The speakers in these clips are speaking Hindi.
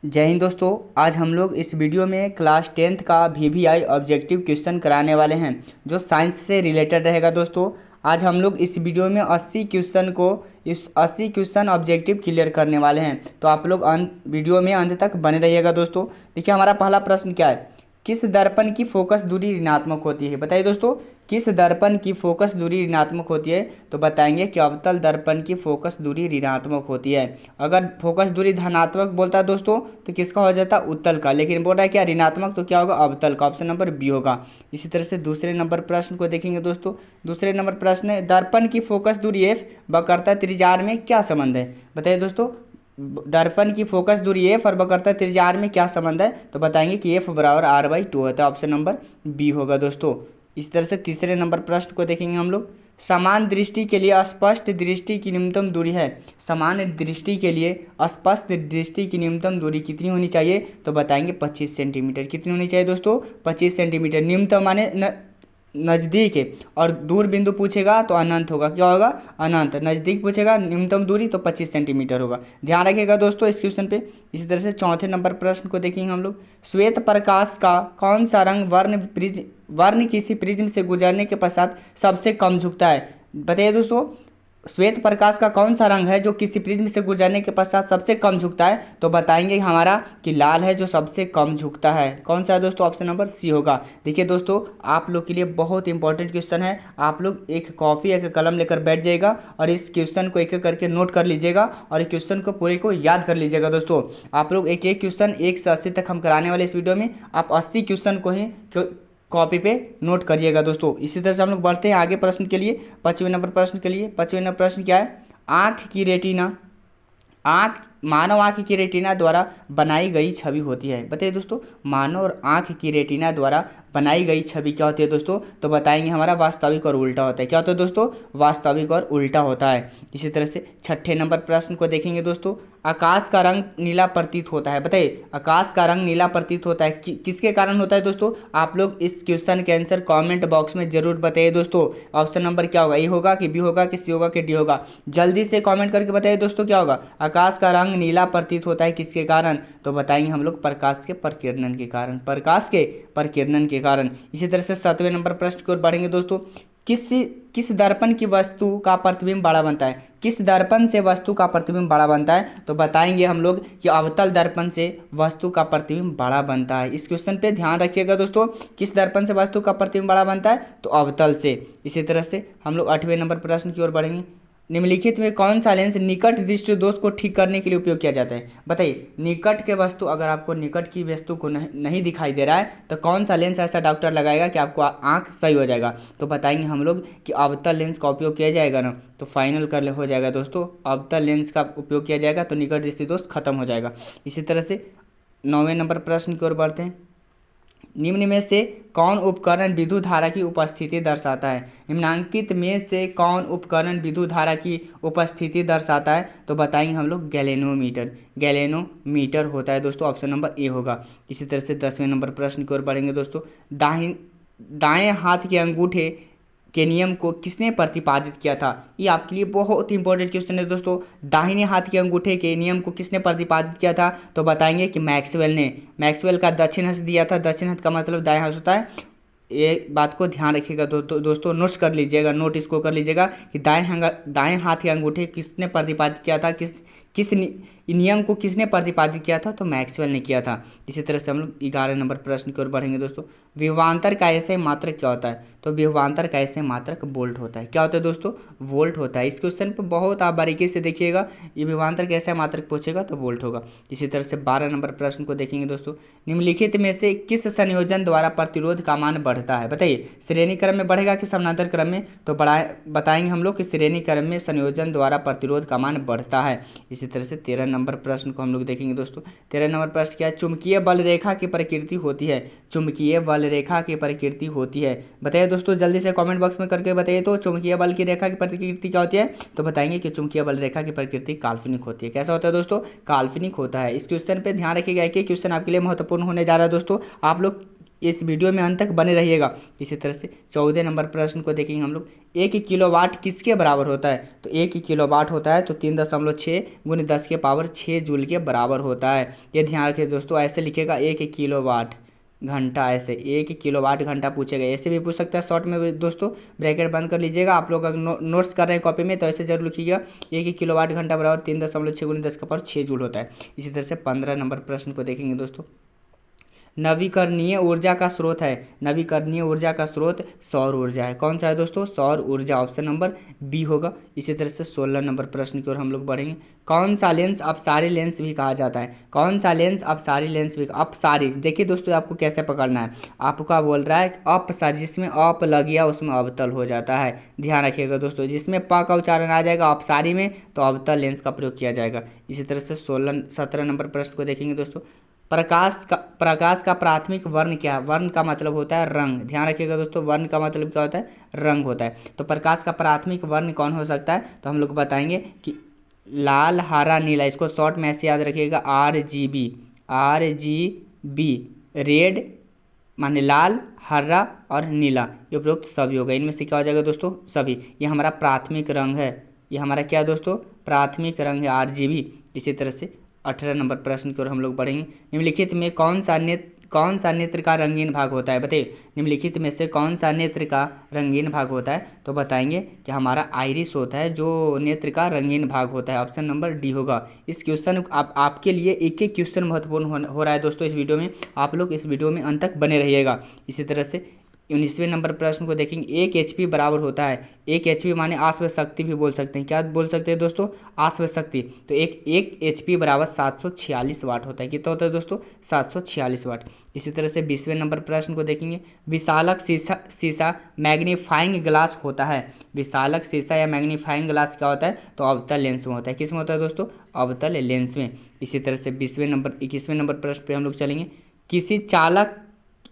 जय हिंद दोस्तों। आज हम लोग इस वीडियो में क्लास 10th का वीवीआई ऑब्जेक्टिव क्वेश्चन कराने वाले हैं जो साइंस से रिलेटेड रहेगा। दोस्तों आज हम लोग इस वीडियो में 80 क्वेश्चन ऑब्जेक्टिव क्लियर करने वाले हैं, तो आप लोग वीडियो में अंत तक बने रहिएगा। दोस्तों देखिए हमारा पहला प्रश्न क्या है, किस दर्पण की फोकस दूरी ऋणात्मक होती है। बताइए दोस्तों, किस दर्पण की फोकस दूरी ऋणात्मक होती है, तो बताएंगे कि अवतल दर्पण की फोकस दूरी ऋणात्मक होती है। अगर फोकस दूरी धनात्मक बोलता है दोस्तों तो किसका हो जाता है, उत्तल का, लेकिन बोल रहा है क्या ऋणात्मक, तो क्या होगा, अवतल का। ऑप्शन नंबर बी होगा। इसी तरह से दूसरे नंबर प्रश्न को देखेंगे दोस्तों। दूसरे नंबर प्रश्न है, दर्पण की फोकस दूरी एफ वक्रता त्रिज्या r में क्या संबंध है। बताइए दोस्तों, दर्पण की फोकस दूरी एफ और वक्रता त्रिज्या r में क्या संबंध है, तो बताएंगे कि एफ बराबर r/2 होता है। ऑप्शन नंबर बी होगा दोस्तों। इसी तरह से तीसरे नंबर प्रश्न को देखेंगे हम लोग। समान दृष्टि के लिए स्पष्ट दृष्टि की न्यूनतम दूरी है। समान दृष्टि के लिए स्पष्ट दृष्टि की न्यूनतम दूरी कितनी होनी चाहिए, तो बताएंगे 25 सेंटीमीटर। कितनी होनी चाहिए दोस्तों, 25 सेंटीमीटर। न्यूनतम माने नज़दीक है, और दूर बिंदु पूछेगा तो अनंत होगा। क्या होगा, अनंत। नज़दीक पूछेगा न्यूनतम दूरी तो 25 सेंटीमीटर होगा। ध्यान रखिएगा दोस्तों इस क्वेश्चन पे। इसी तरह से चौथे नंबर प्रश्न को देखेंगे हम लोग। श्वेत प्रकाश का कौन सा रंग वर्ण किसी प्रिज्म से गुजरने के पश्चात सबसे कम झुकता है। बताइए दोस्तों, श्वेत प्रकाश का कौन सा रंग है जो किसी प्रिज्म से गुजरने के पश्चात सबसे कम झुकता है, तो बताएंगे हमारा कि लाल है जो सबसे कम झुकता है। कौन सा है दोस्तों, ऑप्शन नंबर सी होगा। देखिए दोस्तों, आप लोग के लिए बहुत इंपॉर्टेंट क्वेश्चन है। आप लोग एक कॉपी एक कलम लेकर बैठ जाइएगा और इस क्वेश्चन को एक एक करके नोट कर लीजिएगा और इस क्वेश्चन को पूरे को याद कर लीजिएगा। दोस्तों आप लोग एक एक क्वेश्चन 1 से 80 तक हम कराने वाले इस वीडियो में, आप 80 क्वेश्चन को ही कॉपी पे नोट करिएगा। दोस्तों इसी तरह से हम लोग बढ़ते हैं आगे प्रश्न के लिए, 5वें नंबर प्रश्न के लिए। 5वें नंबर प्रश्न क्या है, आँख की रेटिना, मानव आँख की रेटिना द्वारा बनाई गई छवि होती है। बताइए दोस्तों, मानव आँख की रेटिना द्वारा बनाई गई छवि क्या होती है दोस्तों, तो बताएंगे हमारा वास्तविक और उल्टा होता है। क्या होता है दोस्तों, वास्तविक और उल्टा होता है। इसी तरह से 6ठे नंबर प्रश्न को देखेंगे दोस्तों। आकाश का रंग नीला प्रतीत होता है। बताइए, आकाश का रंग नीला प्रतीत होता है किसके कारण होता है दोस्तों। आप लोग इस क्वेश्चन के आंसर कमेंट बॉक्स में जरूर बताइए दोस्तों। ऑप्शन नंबर क्या होगा, ए होगा कि बी होगा कि सी होगा कि डी होगा, जल्दी से कमेंट करके बताइए दोस्तों क्या होगा। आकाश का रंग नीला प्रतीत होता है किसके कारण, तो बताएंगे हम लोग प्रकाश के प्रकीर्णन के कारण, प्रकाश के प्रकीर्णन के कारण। इसी तरह से 7वें नंबर प्रश्न की ओर बढ़ेंगे दोस्तों। किस दर्पण की वस्तु का प्रतिबिंब बड़ा बनता है। किस दर्पण से वस्तु का प्रतिबिंब बड़ा बनता है, तो बताएंगे हम लोग कि अवतल दर्पण से वस्तु का प्रतिबिंब बड़ा बनता है। इस क्वेश्चन पे ध्यान रखिएगा दोस्तों, किस दर्पण से वस्तु का प्रतिबिंब बड़ा बनता है, तो अवतल से। इसी तरह से हम लोग 8वें नंबर प्रश्न की ओर बढ़ेंगे। निम्नलिखित में कौन सा लेंस निकट दृष्टि दोष को ठीक करने के लिए उपयोग किया जाता है। बताइए, निकट के वस्तु, अगर आपको निकट की वस्तु को नहीं दिखाई दे रहा है तो कौन सा लेंस ऐसा डॉक्टर लगाएगा कि आपको आंख सही हो जाएगा, तो बताएंगे हम लोग कि अवतल लेंस का उपयोग किया जाएगा ना, तो फाइनल कर हो जाएगा दोस्तों, अवतल लेंस का उपयोग किया जाएगा तो निकट दृष्टि दोष खत्म हो जाएगा। इसी तरह से 9वें नंबर प्रश्न की ओर बढ़ते हैं। निम्न में से कौन उपकरण विद्युत धारा की उपस्थिति दर्शाता है। निम्नांकित में से कौन उपकरण विद्युत धारा की उपस्थिति दर्शाता है, तो बताएंगे हम लोग गैलेनोमीटर। गैलेनोमीटर होता है दोस्तों, ऑप्शन नंबर ए होगा। इसी तरह से 10वें नंबर प्रश्न की ओर बढ़ेंगे दोस्तों। दाएं हाथ के अंगूठे के नियम को किसने प्रतिपादित किया था। ये आपके लिए बहुत इंपॉर्टेंट क्वेश्चन है दोस्तों। दाहिने हाथ के अंगूठे के नियम को किसने प्रतिपादित किया था, तो बताएंगे कि मैक्सवेल ने। मैक्सवेल का दक्षिण हस्त दिया था, दक्षिण हस्त का मतलब दाएं हाथ होता है। ये बात को ध्यान रखिएगा दोस्तों, नोट कर लीजिएगा, नोट इसको कर लीजिएगा कि दाएं हाथ के अंगूठे किसने प्रतिपादित किया था, किस नियम को किसने प्रतिपादित किया था, तो मैक्सवेल ने किया था। इसी तरह से हम लोग 11 नंबर प्रश्न की ओर बढ़ेंगे दोस्तों। विभवांतर का ऐसे मात्रक क्या होता है, तो विभवांतर का ऐसे मात्रक वोल्ट होता है। क्या होता है दोस्तों, वोल्ट होता है। इस क्वेश्चन पे बहुत आप बारीकी से देखिएगा, ये विभवांतर का ऐसा मात्रक पूछेगा तो वोल्ट होगा। इसी तरह से 12 नंबर प्रश्न को देखेंगे दोस्तों। निम्नलिखित में से किस संयोजन द्वारा प्रतिरोध का मान बढ़ता है। बताइए, श्रेणी क्रम में बढ़ेगा कि समानांतर क्रम में, तो बताएंगे हम लोग कि श्रेणी क्रम में संयोजन द्वारा प्रतिरोध का मान बढ़ता है। इसी तरह से 13 नंबर प्रश्न को हम लोग देखेंगे दोस्तों। 13 नंबर प्रश्न क्या है, चुंबकीय बल रेखा की प्रकृति होती है। चुंबकीय बल रेखा की प्रकृति होती है। बताइए दोस्तों, जल्दी से कमेंट बॉक्स में करके बताइए तो चुंबकीय बल की रेखा की प्रकृति क्या होती है, तो बताएंगे कि चुंबकीय बल रेखा की प्रकृति काल्पनिक होती है। कैसा होता है दोस्तों, काल्पनिक होता है। इस क्वेश्चन पे ध्यान रखिएगा कि क्वेश्चन आपके लिए महत्वपूर्ण होने जा रहा है दोस्तों। आप लोग इस वीडियो में अंत तक बने रहिएगा। इसी तरह से 14 नंबर प्रश्न को देखेंगे हम लोग। 1 किलोवाट किसके बराबर होता है? तो 1 किलोवाट होता है तो 3.6 गुने 10 के पावर 6 जूल के बराबर होता है। ये ध्यान रखिए दोस्तों, ऐसे लिखेगा 1 किलोवाट घंटा, ऐसे 1 किलोवाट घंटा पूछेगा। ऐसे भी पूछ सकता है शॉर्ट में भी दोस्तों, ब्रैकेट बंद कर लीजिएगा। आप लोग अगर नोट्स कर रहे हैं कॉपी में तो ऐसे जरूर लिखिएगा 1 किलोवाट घंटा बराबर 3.6 गुने 10 के पावर 6 जूल होता है। इसी तरह से 15 नंबर प्रश्न को देखेंगे दोस्तों। नवीकरणीय ऊर्जा का स्रोत है, नवीकरणीय ऊर्जा का स्रोत सौर ऊर्जा है। कौन सा है दोस्तों? सौर ऊर्जा, ऑप्शन नंबर बी होगा। इसी तरह से 16 नंबर प्रश्न की ओर हम लोग बढ़ेंगे। कौन सा लेंस अपसारी लेंस भी कहा जाता है? कौन सा लेंस अपसारी लेंस भी? अपसारी, देखिए दोस्तों आपको कैसे पकड़ना है। आपका बोल रहा है अपसारी, जिसमें अप लग गया उसमें अवतल हो जाता है। ध्यान रखिएगा दोस्तों, जिसमें प का उच्चारण आ जाएगा अपसारी में तो अवतल लेंस का प्रयोग किया जाएगा। इसी तरह से 17 नंबर प्रश्न को देखेंगे दोस्तों। प्रकाश का प्राथमिक वर्ण क्या है? वर्ण का मतलब होता है रंग। ध्यान रखिएगा दोस्तों, वर्ण का मतलब क्या होता है? रंग होता है। तो प्रकाश का प्राथमिक वर्ण कौन हो सकता है? तो हम लोग बताएंगे कि लाल, हरा, नीला। इसको शॉर्ट में ऐसे याद रखिएगा, RGB। रेड माने लाल, हरा और नीला, ये उपरोक्त सभी होगा। इनमें से क्या हो जाएगा दोस्तों? सभी। ये हमारा प्राथमिक रंग है। ये हमारा क्या दोस्तों? प्राथमिक रंग है, RGB। इसी तरह से 18 नंबर प्रश्न की ओर हम लोग बढ़ेंगे। निम्नलिखित में कौन सा नेत्र का रंगीन भाग होता है? बताइए, निम्नलिखित में से कौन सा नेत्र का रंगीन भाग होता है? तो बताएंगे कि हमारा आइरिस होता है जो नेत्र का रंगीन भाग होता है। ऑप्शन नंबर डी होगा। इस क्वेश्चन आपके लिए एक एक क्वेश्चन महत्वपूर्ण हो रहा है दोस्तों इस वीडियो में। आप लोग इस वीडियो में अंत तक बने रहिएगा। इसी तरह से 19वें नंबर प्रश्न को देखेंगे। 1 HP बराबर होता है, 1 HP माने आश्व शक्ति भी बोल सकते हैं। क्या बोल सकते हैं दोस्तों? आश्व शक्ति। तो एक HP बराबर 746 वाट होता है। कितना होता है दोस्तों? 746 वाट। इसी तरह से 20वें नंबर प्रश्न को देखेंगे। विशालक शीशा मैग्नीफाइंग ग्लास होता है। विशालक शीशा या मैग्नीफाइंग ग्लास क्या होता है? तो अवतल लेंस में होता है। किस में होता है दोस्तों? अवतल लेंस में। इसी तरह से 21वें नंबर प्रश्न पे हम लोग चलेंगे। किसी चालक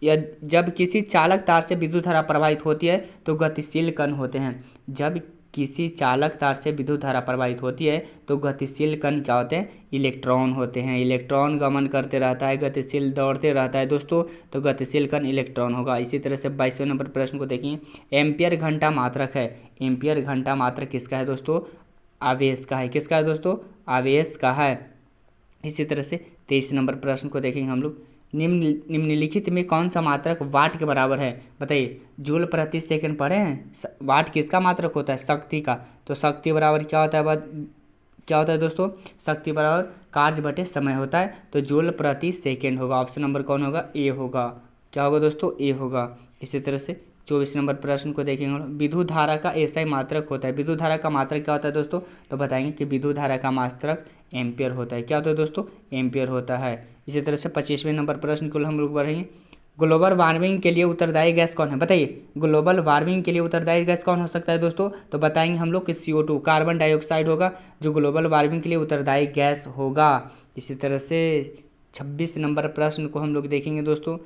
या जब किसी चालक तार से विद्युत धारा प्रवाहित होती है तो गतिशील कण होते हैं। जब किसी चालक तार से विद्युत धारा प्रवाहित होती है तो गतिशील कण क्या होते हैं? इलेक्ट्रॉन होते हैं। इलेक्ट्रॉन गमन करते रहता है, गतिशील दौड़ते रहता है दोस्तों, तो गतिशील कण इलेक्ट्रॉन होगा। इसी तरह से 22वें नंबर प्रश्न को देखेंगे। एम्पियर घंटा मात्रक है। एम्पियर घंटा मात्रक किसका है दोस्तों? आवेश का है। किसका है दोस्तों? आवेश का है। इसी तरह से 23 नंबर प्रश्न को देखेंगे हम लोग। निम्नलिखित में कौन सा मात्रक वाट के बराबर है? बताइए, जूल प्रति सेकंड पढ़े हैं? वाट किसका मात्रक होता है? शक्ति का। तो शक्ति बराबर क्या होता है? क्या होता है दोस्तों? शक्ति बराबर कार्य बटे समय होता है, तो जूल प्रति सेकंड होगा। ऑप्शन नंबर कौन होगा? ए होगा। क्या होगा दोस्तों? ए होगा। इसी तरह से 24 नंबर प्रश्न को देखेंगे। विद्युत धारा का ऐसा ही मात्रक होता है। विद्युत धारा का मात्रक क्या होता है दोस्तों? तो बताएंगे कि विद्युत धारा का मात्रक एम्पियर होता है। क्या होता है दोस्तों? एम्पियर होता है। इसी तरह से 25वें नंबर प्रश्न को हम लोग बढ़ेंगे। ग्लोबल वार्मिंग के लिए उत्तरदायी गैस कौन है? बताइए, ग्लोबल वार्मिंग के लिए उत्तरदायी गैस कौन हो सकता है दोस्तों? तो बताएंगे हम लोग कि CO2 कार्बन डाइऑक्साइड होगा जो ग्लोबल वार्मिंग के लिए उत्तरदायी गैस होगा। इसी तरह से 26 नंबर प्रश्न को हम लोग देखेंगे दोस्तों।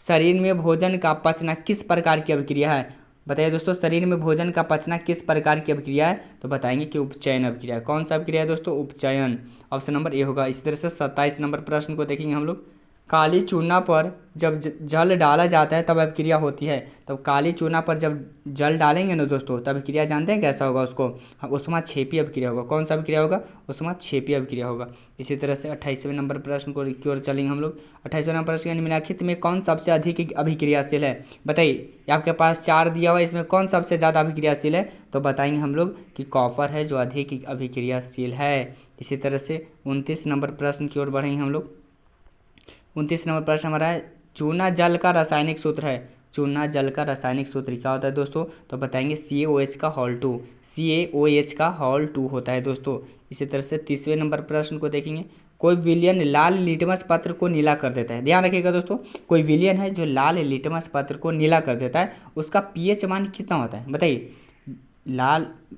शरीर में भोजन का पचना किस प्रकार की अभिक्रिया है? बताइए दोस्तों, शरीर में भोजन का पचना किस प्रकार की अभिक्रिया है? तो बताएंगे कि उपचयन अभिक्रिया। कौन सा अभिक्रिया है दोस्तों? उपचयन। ऑप्शन नंबर ए होगा। इसी तरह से 27 नंबर प्रश्न को देखेंगे हम लोग। काली चूना पर जब जल डाला जाता है तब अभिक्रिया होती है। तब काली चूना पर जब जल डालेंगे ना दोस्तों तब अभिक्रिया जानते हैं कैसा होगा? उसको ऊष्माक्षेपी अभिक्रिया होगा। कौन सा अभिक्रिया होगा? ऊष्माक्षेपी अभिक्रिया होगा। इसी तरह से 28वें नंबर प्रश्न को की ओर चलेंगे हम लोग। 28वें नंबर प्रश्न, निम्नलिखित में कौन सबसे अधिक अभिक्रियाशील है? बताइए, आपके पास 4 दिया हुआ है, इसमें कौन सबसे ज़्यादा अभिक्रियाशील है? तो बताएंगे हम लोग कि कॉपर है जो अधिक अभिक्रियाशील है। इसी तरह से 29 नंबर प्रश्न की ओर बढ़ेंगे हम लोग। 29 नंबर प्रश्न हमारा है, चूना जल का रासायनिक सूत्र है। चूना जल का रासायनिक सूत्र क्या होता है दोस्तों? तो बताएंगे CaOH का होल 2। CaOH का होल 2 होता है दोस्तों। इसी तरह से 30वें नंबर प्रश्न को देखेंगे। कोई विलयन लाल लिटमस पत्र को नीला कर देता है। ध्यान रखिएगा दोस्तों, कोई विलयन है जो लाल लिटमस पत्र को नीला कर देता है, उसका pH मान कितना होता है? बताइए,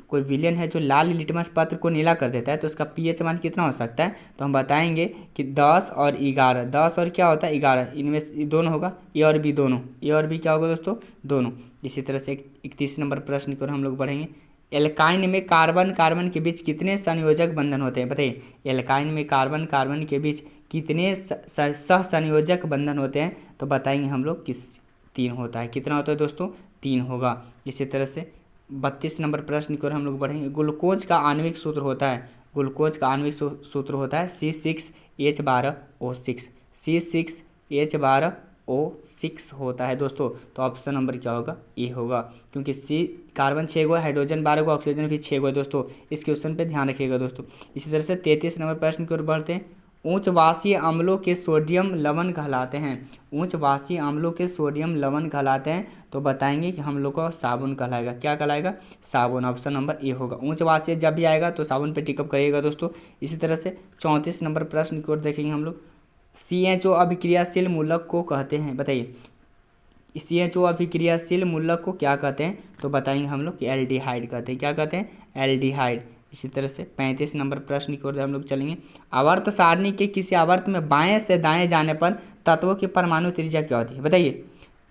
कोई विलयन है जो लाल लिटमस पत्र को नीला कर देता है तो उसका pH मान कितना हो सकता है? तो हम बताएंगे कि 10 और 11। 10 और क्या होता है? 11। इनमें दोनों होगा, ए और बी दोनों। ए और बी क्या होगा दोस्तों? दोनों। इसी तरह से 31 नंबर प्रश्न की ओर हम लोग बढ़ेंगे। एल्काइन में कार्बन कार्बन के बीच कितने संयोजक बंधन होते हैं? बताइए, एल्काइन में कार्बन कार्बन के बीच कितने सहसंयोजक बंधन होते हैं? तो बताएंगे हम लोग किस 3 होता है। कितना होता है दोस्तों? 3 होगा। इसी तरह से 32 नंबर प्रश्न की ओर हम लोग बढ़ेंगे। ग्लूकोज का आणविक सूत्र होता है, ग्लूकोज का आणविक सूत्र होता है C6H12O6, C6H12O6 होता है दोस्तों। तो ऑप्शन नंबर क्या होगा? ए होगा, क्योंकि सी कार्बन 6 गो, हाइड्रोजन 12 गो, ऑक्सीजन भी 6 गो है दोस्तों। इस क्वेश्चन पे ध्यान रखिएगा दोस्तों। इसी तरह से 33 नंबर प्रश्न की ओर बढ़ते हैं। उच्चवासीय अम्लों के सोडियम लवण कहलाते हैं, उच्चवासीय अम्लों के सोडियम लवण कहलाते हैं। तो बताएंगे कि हम लोग को साबुन कहलाएगा। क्या कहलाएगा? साबुन। ऑप्शन नंबर ए होगा। उच्चवासीय जब भी आएगा तो साबुन पे टिकअप करिएगा दोस्तों। इसी तरह से 34 नंबर प्रश्न की ओर देखेंगे हम लोग। CHO अभिक्रियाशील मूलक को कहते हैं, बताइए CHO अभिक्रियाशील मूलक को क्या कहते हैं? तो बताएंगे हम लोग कि एल्डिहाइड कहते हैं। क्या कहते हैं? एल्डिहाइड। इसी तरह से 35 नंबर प्रश्न की ओर हम लोग चलेंगे। आवर्त सारणी के किसी आवर्त में बाएं से दाएं जाने पर तत्वों की परमाणु त्रिज्या क्या होती है? बताइए।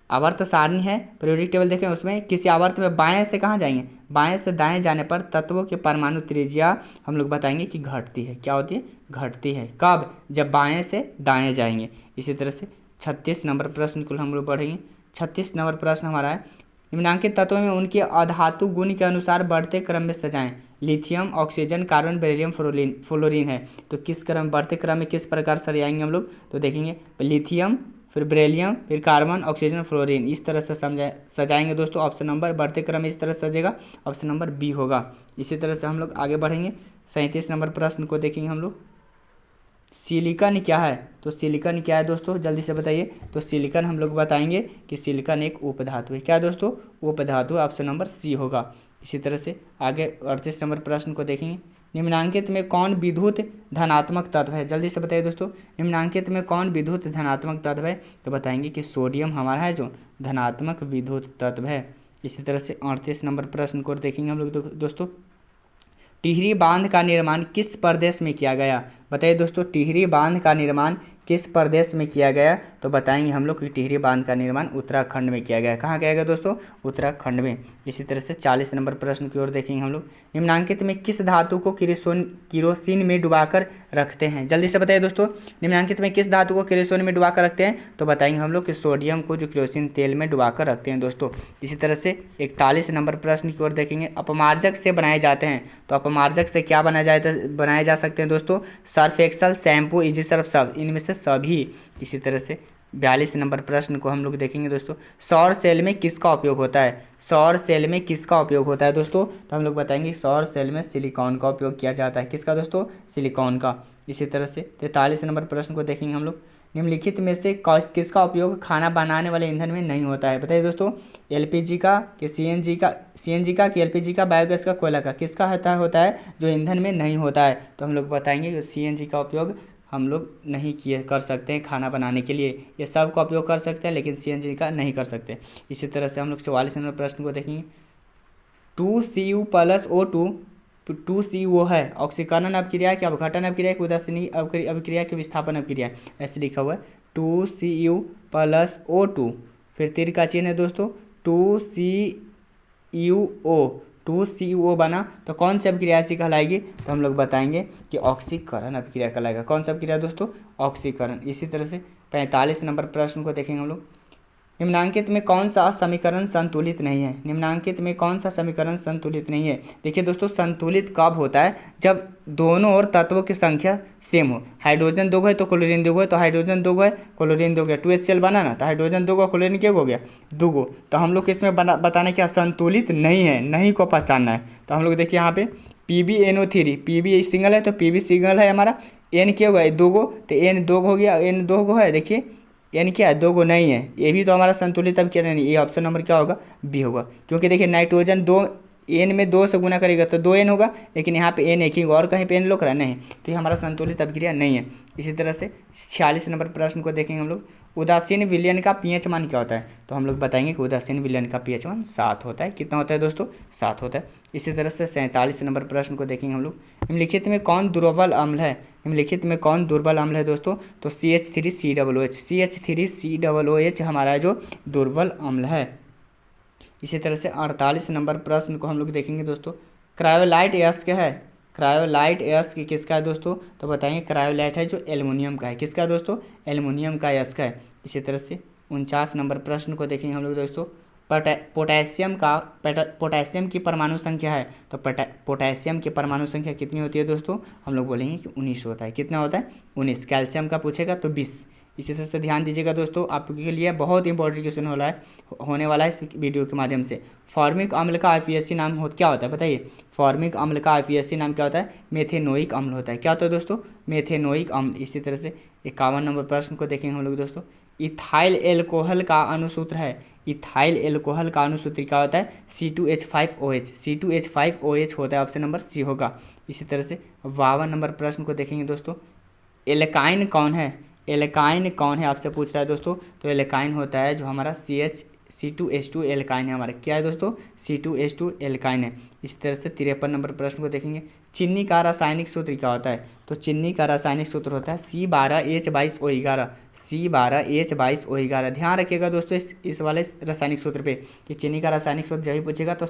आवर्त सारणी है, पीरियोडिक टेबल देखें, उसमें किसी आवर्त में बाएं से कहाँ जाएंगे? बाएं से दाएं जाने पर तत्वों की परमाणु त्रिज्या हम लोग बताएंगे कि घटती है। क्या होती है? घटती है। कब? जब बाएं से दाएं जाएंगे। इसी तरह से 36 नंबर प्रश्न को हम लोग पढ़ेंगे। 36 नंबर प्रश्न हमारा है, निम्नांकित तत्वों में उनके अधातु गुण के अनुसार बढ़ते क्रम में सजाएं। Lithium, oxygen, carbon, beryllium, fluorine है। तो किस क्रम, बढ़ते क्रम में किस प्रकार सजाएंगे हम लोग? तो देखेंगे लिथियम, फिर बेरिलियम, फिर कार्बन, ऑक्सीजन, फ्लोरीन, इस तरह से सजाएंगे दोस्तों। ऑप्शन नंबर बढ़ते क्रम में इस तरह सजेगा, ऑप्शन नंबर बी होगा। इसी तरह से हम लोग आगे बढ़ेंगे। 37 नंबर प्रश्न को देखेंगे हम लोग। सिलिकॉन क्या है? तो सिलिकॉन क्या है दोस्तों? जल्दी से बताइए। तो सिलिकॉन हम लोग बताएंगे कि सिलिकॉन एक उपधातु है। क्या दोस्तों? उपधातु। ऑप्शन नंबर सी होगा। इसी तरह से आगे 38 नंबर प्रश्न को देखेंगे। निम्नांकित में कौन विद्युत धनात्मक तत्व है? जल्दी से बताइए दोस्तों। निम्नांकित में कौन विद्युत धनात्मक तत्व है? तो बताएंगे कि सोडियम हमारा है जो धनात्मक विद्युत तत्व है। इसी तरह से 38 नंबर प्रश्न को देखेंगे हम लोग दोस्तों। टिहरी बांध का निर्माण किस प्रदेश में किया गया? बताइए दोस्तों, टिहरी बांध का निर्माण किस प्रदेश में किया गया? तो बताएंगे हम लोग कि टिहरी बांध का निर्माण उत्तराखंड में किया गया। कहाँ किया गया दोस्तों? उत्तराखंड में। इसी तरह से 40 नंबर प्रश्न की ओर देखेंगे हम लोग। निम्नांकित में किस धातु को किरोसिन में डुबाकर रखते हैं? जल्दी से बताइए दोस्तों। निम्नांकित में किस धातु को किरोसिन में डुबाकर रखते हैं? तो बताएंगे हम लोग कि सोडियम को जो किरोसिन तेल में डुबाकर रखते हैं दोस्तों। इसी तरह से 41 नंबर प्रश्न की ओर देखेंगे। अपमार्जक से बनाए जाते हैं। तो अपमार्जक से क्या बनाए जा सकते हैं दोस्तों? Surf Excel, shampoo, easy Surf, सब, इनमें से सभी। इसी तरह से 42 नंबर प्रश्न को हम लोग देखेंगे दोस्तों। सौर सेल में किसका उपयोग होता है? सौर सेल में किसका उपयोग होता है दोस्तों? तो हम लोग बताएंगे सौर सेल में सिलिकॉन का उपयोग किया जाता है। किसका दोस्तों? सिलिकॉन का। इसी तरह से 43 नंबर प्रश्न को देखेंगे हम लोग। निम्नलिखित में से किसका उपयोग खाना बनाने वाले ईंधन में नहीं होता है? बताइए दोस्तों। एलपीजी का कि सीएनजी का कि एलपीजी का, बायोगैस का, कोयला का, किसका होता है जो ईंधन में नहीं होता है? तो हम लोग बताएंगे कि सीएनजी का उपयोग हम लोग नहीं कर सकते हैं खाना बनाने के लिए। ये सब का उपयोग कर सकते हैं लेकिन सीएनजी का नहीं कर सकते। इसी तरह से हम लोग 44 नंबर प्रश्न को देखेंगे। 2Cu+O2 2CO है, ऑक्सीकरण अभिक्रिया की, अपघटन अभिक्रिया की, उदासीनी अभिक्रिया की, विस्थापन अभिक्रिया, ऐसे लिखा हुआ है 2Cu+O2। फिर तीर का चिन्ह है दोस्तों 2CO बना तो कौन सी अभिक्रिया ऐसी कहलाएगी? तो हम लोग बताएंगे कि ऑक्सीकरण अभिक्रिया कहलाएगा। कौन सा अभिक्रिया दोस्तों? ऑक्सीकरण। इसी तरह से 45 नंबर प्रश्न को देखेंगे हम लोग। निम्नांकित में कौन सा समीकरण संतुलित नहीं है? निम्नांकित में कौन सा समीकरण संतुलित नहीं है? देखिए दोस्तों, संतुलित कब होता है? जब दोनों ओर तत्वों की संख्या सेम हो। हाइड्रोजन 2 है तो क्लोरीन 2 है, तो हाइड्रोजन 2 है, क्लोरीन 2 है, 2HCl बना ना, तो हाइड्रोजन 2 क्लोरीन क्या हो गया? 2। तो हम लोग इसमें बताना क्या? संतुलित नहीं है, नहीं को पहचानना है। तो हम लोग देखिए यहाँ पे PbNO3, PB सिंगल है तो PB सिंगल है हमारा, N क्या होगा? 2 तो N 2 हो गया, N 2 है। देखिए N क्या है? 2 नहीं है, ये भी तो हमारा संतुलित अब क्या नहीं। ये ऑप्शन नंबर क्या होगा? बी होगा, क्योंकि देखिए नाइट्रोजन 2 N में 2 से गुना करेगा तो 2N होगा, लेकिन यहाँ पे N एक ही होगा और कहीं पे N लोग रहा नहीं, तो ये हमारा संतुलित अभिक्रिया नहीं है। इसी तरह से 46 नंबर प्रश्न को देखेंगे हम लोग। उदासीन विलयन का pH मान क्या होता है? तो हम लोग बताएंगे कि उदासीन विलयन का pH मान 7 होता है। कितना होता है दोस्तों? 7 होता है। इसी तरह से 47 नंबर प्रश्न को देखेंगे हम लोग। निम्नलिखित में कौन दुर्बल अम्ल है? निम्नलिखित में कौन दुर्बल अम्ल है दोस्तों? तो CH3COOH हमारा जो दुर्बल अम्ल है। इसी तरह से 48 नंबर प्रश्न को हम लोग देखेंगे दोस्तों। क्रायोलाइट गैस क्या है? क्रायोलाइट यस्क किसका है दोस्तों? तो बताएंगे क्रायोलाइट है जो एल्युमिनियम का है। किसका है दोस्तों? एल्युमिनियम का यस्क है। इसी तरह से 49 नंबर प्रश्न को देखेंगे हम लोग दोस्तों। पोटेशियम की परमाणु संख्या है, तो पोटेशियम की परमाणु संख्या कितनी होती है दोस्तों? हम लोग बोलेंगे कि 19 होता है। कितना होता है? 19। कैल्शियम का पूछेगा तो 20। इसी तरह से ध्यान दीजिएगा दोस्तों, आपके लिए बहुत इंपॉर्टेंट क्वेश्चन होने वाला है इस वीडियो के माध्यम से। फॉर्मिक अम्ल का आईपीएससी नाम क्या होता है बताइए? फॉर्मिक अम्ल का आईपीएससी नाम क्या होता है? मेथेनोइक अम्ल होता है। क्या होता है दोस्तों? मेथेनोइक अम्ल। इसी तरह से 51 नंबर प्रश्न को देखेंगे हम लोग दोस्तों। इथाइल एल्कोहल का अनुसूत्र है। इथाइल एल्कोहल का अनुसूत्र क्या होता है? C2H5OH। C2H5OH होता है, ऑप्शन नंबर सी होगा। इसी तरह से 52 नंबर प्रश्न को देखेंगे दोस्तों। एल्काइन कौन है? एल्काइन कौन है आपसे पूछ रहा है दोस्तों। तो एल्काइन होता है जो हमारा C2H2 एल्काइन है हमारा। क्या है दोस्तों? C2H2 एल्काइन है। इसी तरह से 53 नंबर प्रश्न को देखेंगे। चीनी का रासायनिक सूत्र क्या होता है? तो चीनी का रासायनिक सूत्र होता है C12H22O11। C12H22O11। ध्यान रखिएगा दोस्तों इस वाले रासायनिक सूत्र पे कि चीनी का रासायनिक सूत्र जब भी पूछेगा तो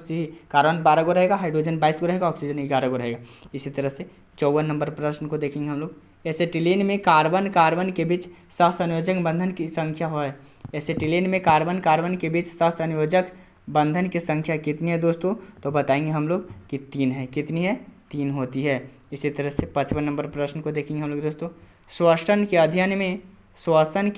कार्बन 12 गो रहेगा, हाइड्रोजन 22 गो रहेगा, ऑक्सीजन 11 गो रहेगा। इसी तरह से 54 नंबर प्रश्न को देखेंगे हम लोग। एसिटिलीन में कार्बन कार्बन के बीच सहसंयोजक बंधन की संख्या है। एसिटिलीन में कार्बन कार्बन के बीच सहसंयोजक बंधन की संख्या कितनी है दोस्तों? तो बताएंगे हम लोग कि 3 है। कितनी है? 3 होती है। इसी तरह से 55 नंबर प्रश्न को देखेंगे हम लोग दोस्तों। श्वसन के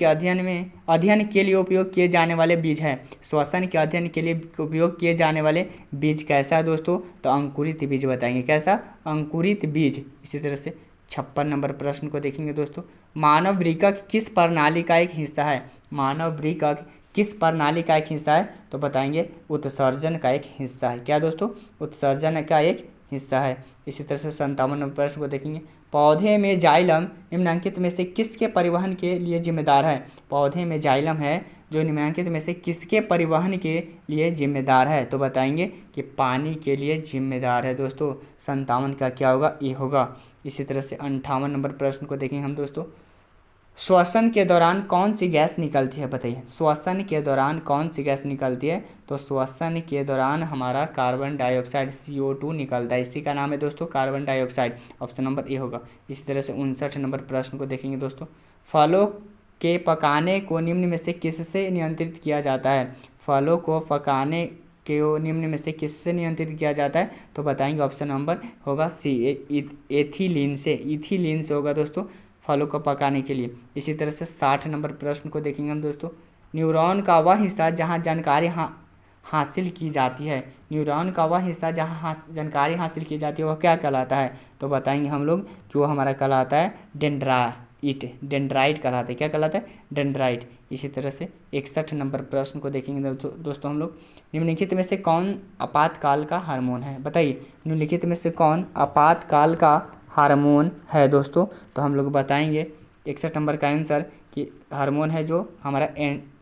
अध्ययन के लिए उपयोग किए जाने वाले बीज है। श्वसन के अध्ययन के लिए उपयोग किए जाने वाले बीज कैसा है दोस्तों? तो अंकुरित बीज बताएंगे। कैसा? अंकुरित बीज। इसी तरह से 56 नंबर प्रश्न को देखेंगे दोस्तों। मानव वृक्क किस प्रणाली का एक हिस्सा है? मानव वृक्क किस प्रणाली का एक हिस्सा है? तो बताएंगे उत्सर्जन का एक हिस्सा है। क्या दोस्तों? उत्सर्जन का एक हिस्सा है। इसी तरह से 57 नंबर प्रश्न को देखेंगे। पौधे में जाइलम निम्नलिखित में से किसके परिवहन के लिए जिम्मेदार है? पौधे में जाइलम है जो निम्नलिखित में से किसके परिवहन के लिए जिम्मेदार है? तो बताएंगे कि पानी के लिए जिम्मेदार है दोस्तों। 57 का क्या होगा? ए होगा। इसी तरह से 58 नंबर प्रश्न को देखेंगे हम दोस्तों। श्वसन के दौरान कौन सी गैस निकलती है बताइए? श्वसन के दौरान कौन सी गैस निकलती है? तो श्वसन के दौरान हमारा कार्बन डाइऑक्साइड CO2 निकलता है। इसी का नाम है दोस्तों carbon dioxide. Option number A होगा। इसी तरह से 59 नंबर प्रश्न को देखेंगे दोस्तों। फलों के पकाने को निम्न में से किससे नियंत्रित किया जाता है? फलों को पकाने के निम्न में से किससे नियंत्रित किया जाता है? तो बताएंगे ऑप्शन नंबर होगा सी, एथिलीन से। इथिलीन से होगा दोस्तों फलों को पकाने के लिए। इसी तरह से 60 नंबर प्रश्न को देखेंगे हम दोस्तों। न्यूरॉन का वह हिस्सा जहां जानकारी हासिल की जाती है। न्यूरॉन का वह हिस्सा जहां जानकारी हासिल की जाती है वह क्या कहलाता है? तो बताएंगे हम लोग कि वो हमारा कहलाता है डेंड्राइट कहलाता है। क्या कहलाता है? डेंड्राइट। इसी तरह से 61 नंबर प्रश्न को देखेंगे दोस्तों हम लोग। निम्नलिखित में से कौन आपातकाल का हार्मोन है? बताइए निम्नलिखित में से कौन आपातकाल का हार्मोन है दोस्तों? तो हम लोग बताएंगे 61 नंबर का आंसर कि हार्मोन है जो हमारा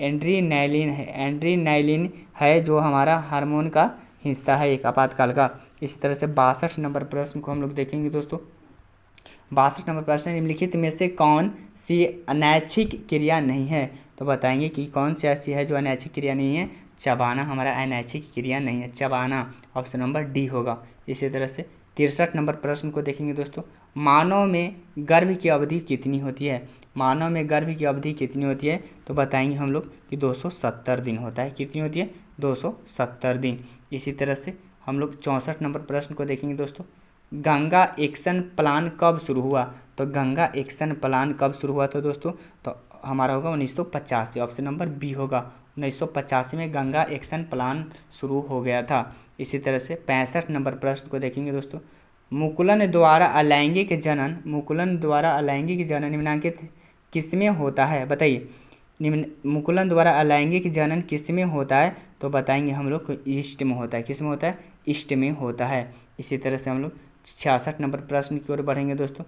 एड्रीनलाइन है। एड्रीनलाइन है जो हमारा हार्मोन का हिस्सा है एक आपातकाल का। इसी तरह से 62 नंबर प्रश्न को हम लोग देखेंगे दोस्तों। 62 नंबर प्रश्न, निम्नलिखित में से कौन सी अनैच्छिक क्रिया नहीं है? तो बताएंगे कि कौन सी ऐसी है जो अनैच्छिक क्रिया नहीं है? चबाना हमारा अनैच्छिक क्रिया नहीं है, चबाना। ऑप्शन नंबर डी होगा। इसी तरह से 63 नंबर प्रश्न को देखेंगे दोस्तों। मानव में गर्भ की अवधि कितनी होती है? मानव में गर्भ की अवधि कितनी होती है? तो बताएंगे हम लोग कि 270 दिन होता है। कितनी होती है? 270 दिन। इसी तरह से हम लोग 64 नंबर प्रश्न को देखेंगे दोस्तों। गंगा एक्शन प्लान कब शुरू हुआ? तो गंगा एक्शन प्लान कब शुरू हुआ था दोस्तों? तो हमारा होगा 1985। ऑप्शन नंबर बी होगा। 1985 में गंगा एक्शन प्लान शुरू हो गया था। इसी तरह से 65 नंबर प्रश्न को देखेंगे दोस्तों। मुकुलन द्वारा अलैंगिक जनन निम्नांकित किसमें होता है? बताइए मुकुलन द्वारा अलैंगिक जनन किसमें होता है? तो बताएंगे हम लोग को ईस्ट में होता है। किस में होता है? ईस्ट में होता है। इसी तरह से हम लोग 66 नंबर प्रश्न की ओर बढ़ेंगे दोस्तों।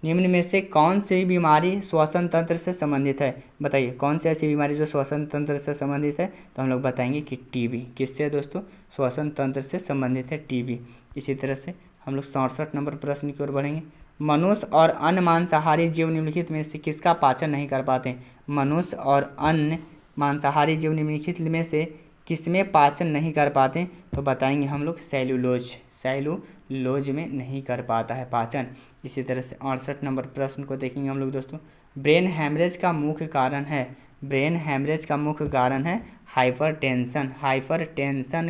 निम्न में से कौन सी बीमारी श्वसन तंत्र से संबंधित है? बताइए कौन सी ऐसी बीमारी जो श्वसन तंत्र से संबंधित है? तो हम लोग बताएंगे कि टीबी। किससे दोस्तों? श्वसन तंत्र से संबंधित है टीबी। इसी तरह से हम लोग 67 नंबर प्रश्न की ओर बढ़ेंगे। मनुष्य और अन्य मांसाहारी जीव निम्नलिखित में से किसका पाचन नहीं कर पाते? मनुष्य और अन्य मांसाहारी जीव निम्नलिखित में से किसमें पाचन नहीं कर पाते, तो बताएंगे हम लोग सेल्यूलोज में नहीं कर पाता है पाचन। इसी तरह से 68 नंबर प्रश्न को देखेंगे हम लोग दोस्तों। ब्रेन हैमरेज का मुख्य कारण है हाइपरटेंशन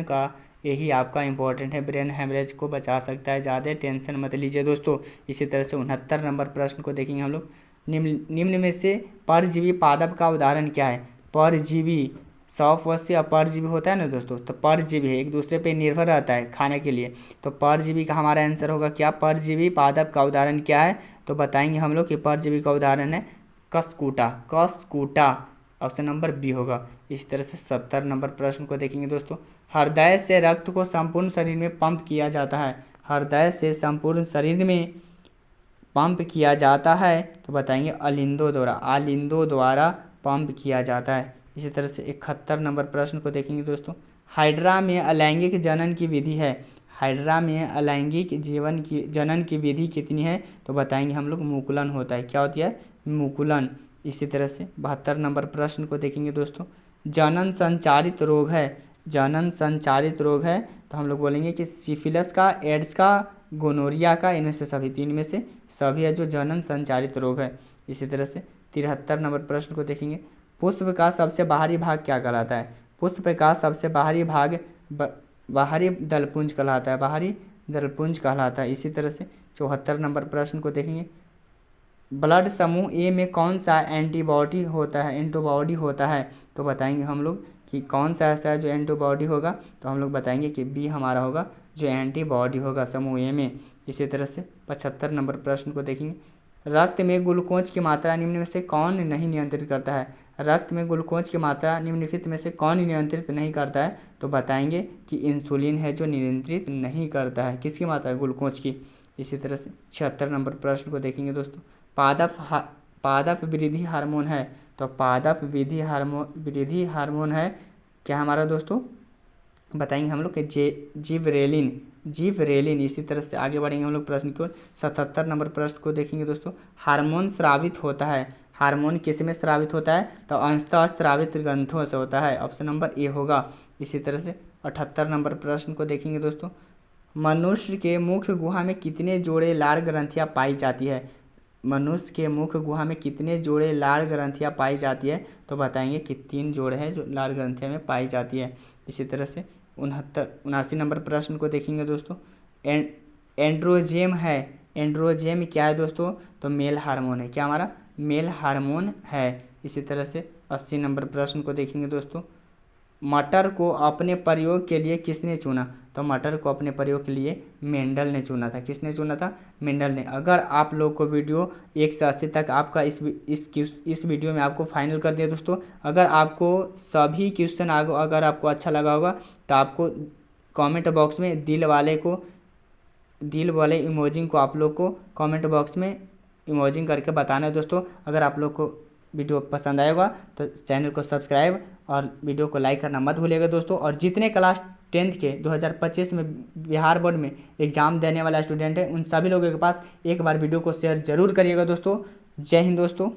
का, यही आपका इंपॉर्टेंट है। ब्रेन हैमरेज को बचा सकता है, ज़्यादा टेंशन मत लीजिए दोस्तों। इसी तरह से 69 नंबर प्रश्न को देखेंगे हम लोग। निम्न में से परजीवी पादप का उदाहरण क्या है। परजीवी सौवस्य अपरजीवी होता है ना दोस्तों, तो परजीवी है, एक दूसरे पे निर्भर रहता है खाने के लिए, तो परजीवी का हमारा आंसर होगा क्या, परजीवी पादप का उदाहरण क्या है, तो बताएंगे हम लोग कि परजीवी का उदाहरण है कसकूटा, ऑप्शन नंबर बी होगा। इसी तरह से 70 नंबर प्रश्न को देखेंगे दोस्तों। हृदय से रक्त को संपूर्ण शरीर में पंप किया जाता है, हृदय से संपूर्ण शरीर में पंप किया जाता है, तो बताएंगे आलिंदों द्वारा पंप किया जाता है। इसी तरह से 71 नंबर प्रश्न को देखेंगे दोस्तों। हाइड्रा में अलैंगिक जनन की विधि है, हाइड्रा में अलैंगिक जनन की विधि कितनी है, तो बताएंगे हम लोग मुकुलन होता है, क्या होती है, मुकुलन। इसी तरह से 72 नंबर प्रश्न को देखेंगे दोस्तों। जनन संचारित रोग है, तो हम लोग बोलेंगे कि सिफिलिस का, एड्स का, गोनोरिया का, इनमें से सभी, तीन में से सभी है जो जनन संचारित रोग है। इसी तरह से 73 नंबर प्रश्न को देखेंगे। पुष्प का सबसे बाहरी भाग क्या कहलाता है, पुष्प का सबसे बाहरी भाग बाहरी दलपुंज कहलाता है, इसी तरह से 74 नंबर प्रश्न को देखेंगे। ब्लड समूह ए में कौन सा एंटीबॉडी होता है, तो बताएंगे हम लोग कि कौन सा ऐसा है जो एंटीबॉडी होगा, तो हम लोग बताएंगे कि बी हमारा होगा जो एंटीबॉडी होगा समूह ए में। इसी तरह से 75 नंबर प्रश्न को देखेंगे। रक्त में ग्लूकोज की मात्रा निम्न में से कौन नहीं नियंत्रित करता है, रक्त में ग्लूकोज की मात्रा निम्नलिखित में से कौन नियंत्रित नहीं करता है, तो बताएंगे कि इंसुलिन है जो नियंत्रित नहीं करता है, किसकी मात्रा, ग्लूकोज की। इसी तरह से 76 नंबर प्रश्न को देखेंगे दोस्तों। पादप वृद्धि हार्मोन है, तो पादप वृद्धि हार्मोन है क्या हमारा दोस्तों, बताएंगे हम लोग कि जीवरेलिन। इसी तरह से आगे बढ़ेंगे हम लोग प्रश्न की ओर। 77 नंबर प्रश्न को देखेंगे दोस्तों। हार्मोन स्रावित होता है, हार्मोन किस में स्रावित होता है, तो अंतः स्रावित ग्रंथों से होता है, ऑप्शन नंबर ए होगा। इसी तरह से 78 नंबर प्रश्न को देखेंगे दोस्तों। मनुष्य के मुख गुहा में कितने जोड़े लाल ग्रंथियाँ पाई जाती है, मनुष्य के मुख गुहा में कितने जोड़े लाल ग्रंथियाँ पाई जाती है, तो बताएंगे कि 3 जोड़े हैं जो लाल ग्रंथियाँ में पाई जाती है। इसी तरह से 79 नंबर प्रश्न को देखेंगे दोस्तों। एंड्रोजेम क्या है दोस्तों, तो मेल हार्मोन है, क्या हमारा, मेल हार्मोन है। इसी तरह से 80 नंबर प्रश्न को देखेंगे दोस्तों। मटर को अपने प्रयोग के लिए किसने चुना, तो मटर को अपने प्रयोग के लिए मेंडल ने चुना था, किसने चुना था, मेंडल ने। अगर आप लोग को वीडियो 1 से 80 तक आपका इस वीडियो में आपको फाइनल कर दिया दोस्तों। अगर आपको सभी क्वेश्चन अगर आपको अच्छा लगा होगा तो आपको कमेंट बॉक्स में दिल वाले इमोजिंग को आप लोग को कमेंट बॉक्स में इमोजिंग करके बताना है दोस्तों। अगर आप लोग को वीडियो पसंद आएगा तो चैनल को सब्सक्राइब और वीडियो को लाइक करना मत भूलिएगा दोस्तों। और जितने क्लास 10th के 2025 में बिहार बोर्ड में एग्ज़ाम देने वाला स्टूडेंट है, उन सभी लोगों के पास एक बार वीडियो को शेयर जरूर करिएगा दोस्तों। जय हिंद दोस्तों।